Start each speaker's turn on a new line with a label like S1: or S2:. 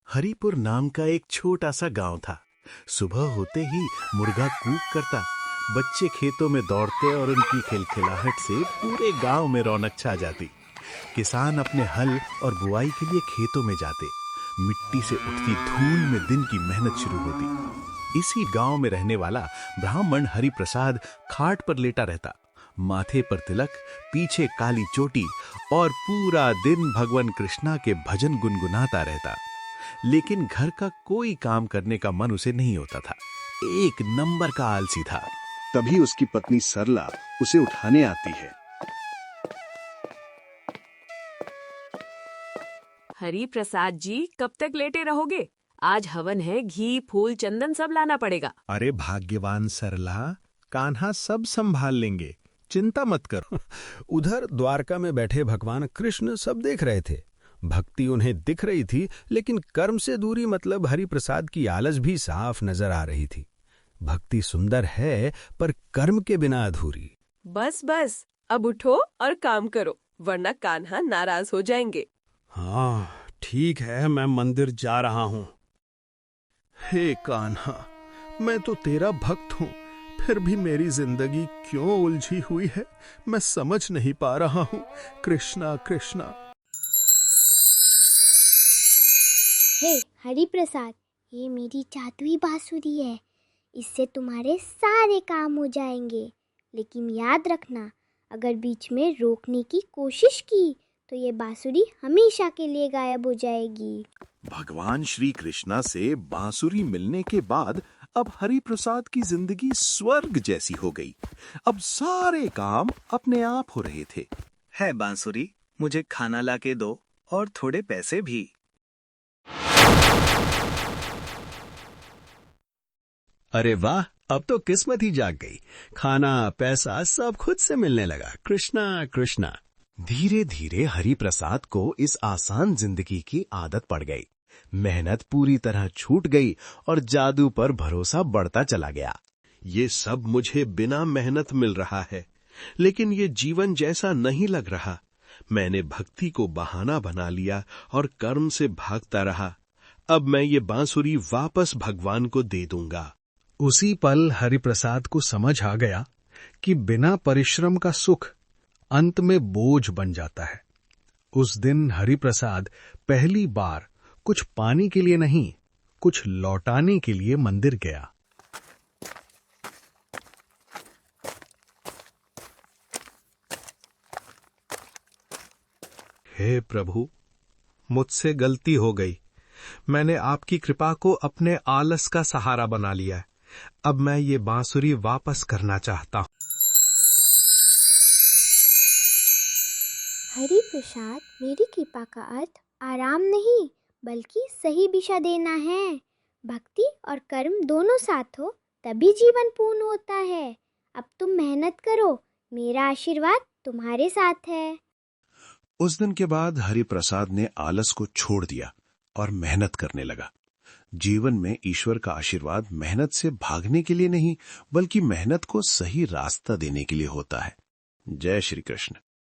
S1: हरिपुर नाम का एक छोटा सा गांव था। सुबह होते ही मुर्गा कूक करता, बच्चे खेतों में दौड़ते और उनकी खिलखिलाहट से पूरे गांव में रौनक छा जाती। किसान अपने हल और बुआई के लिए खेतों में जाते। मिट्टी से उठती धूल में दिन की मेहनत शुरू होती। इसी गांव में रहने वाला ब्राह्मण हरिप्रसाद खाट पर लेटा रहता, माथे पर तिलक, पीछे काली चोटी और पूरा दिन भगवान कृष्णा के भजन गुनगुनाता रहता। लेकिन घर का कोई काम करने का मन उसे नहीं होता था। एक नंबर का आलसी था।
S2: तभी उसकी पत्नी सरला उसे उठाने आती है।
S3: हरि प्रसाद जी, कब तक लेटे रहोगे? आज हवन है, घी फूल चंदन सब लाना पड़ेगा।
S4: अरे भाग्यवान सरला, कान्हा सब संभाल लेंगे, चिंता मत करो। उधर द्वारका में बैठे भगवान कृष्ण सब देख रहे थे। भक्ति उन्हें दिख रही थी, लेकिन कर्म से दूरी मतलब हरिप्रसाद की आलस भी साफ नजर आ रही थी। भक्ति सुंदर है, पर कर्म के बिना अधूरी।
S3: बस बस, अब उठो और काम करो, वरना कान्हा नाराज हो जाएंगे।
S4: हाँ ठीक है, मैं मंदिर जा रहा हूँ। हे कान्हा, मैं तो तेरा भक्त हूँ, फिर भी मेरी जिंदगी क्यों उलझी हुई है, मैं समझ नहीं पा रहा हूँ। कृष्णा कृष्णा।
S5: हे हरिप्रसाद, ये मेरी जादुई बांसुरी है। इससे तुम्हारे सारे काम हो जाएंगे। लेकिन याद रखना, अगर बीच में रोकने की कोशिश की तो ये बांसुरी हमेशा के लिए गायब हो जाएगी।
S1: भगवान श्री कृष्णा से बांसुरी मिलने के बाद अब हरिप्रसाद की जिंदगी स्वर्ग जैसी हो गई। अब सारे काम अपने आप हो रहे थे।
S6: है बांसुरी, मुझे खाना लाके दो और थोड़े पैसे भी।
S4: अरे वाह, अब तो किस्मत ही जाग गई। खाना पैसा सब खुद से मिलने लगा। कृष्णा कृष्णा।
S1: धीरे धीरे हरिप्रसाद को इस आसान जिंदगी की आदत पड़ गई। मेहनत पूरी तरह छूट गई और जादू पर भरोसा बढ़ता चला गया।
S4: ये सब मुझे बिना मेहनत मिल रहा है, लेकिन ये जीवन जैसा नहीं लग रहा। मैंने भक्ति को बहाना बना लिया और कर्म से भागता रहा। अब मैं ये बांसुरी वापस भगवान को दे दूंगा। उसी पल हरिप्रसाद को समझ आ गया कि बिना परिश्रम का सुख अंत में बोझ बन जाता है। उस दिन हरिप्रसाद पहली बार कुछ पाने के लिए नहीं, कुछ लौटाने के लिए मंदिर गया। हे प्रभु, मुझसे गलती हो गई। मैंने आपकी कृपा को अपने आलस का सहारा बना लिया है। अब मैं ये बांसुरी वापस करना चाहता हूँ।
S5: हरिप्रसाद, मेरी कृपा का अर्थ आराम नहीं, बल्कि सही दिशा देना है। भक्ति और कर्म दोनों साथ हो तभी जीवन पूर्ण होता है। अब तुम मेहनत करो, मेरा आशीर्वाद तुम्हारे साथ है।
S1: उस दिन के बाद हरिप्रसाद ने आलस को छोड़ दिया और मेहनत करने लगा। जीवन में ईश्वर का आशीर्वाद मेहनत से भागने के लिए नहीं, बल्कि मेहनत को सही रास्ता देने के लिए होता है। जय श्री कृष्ण।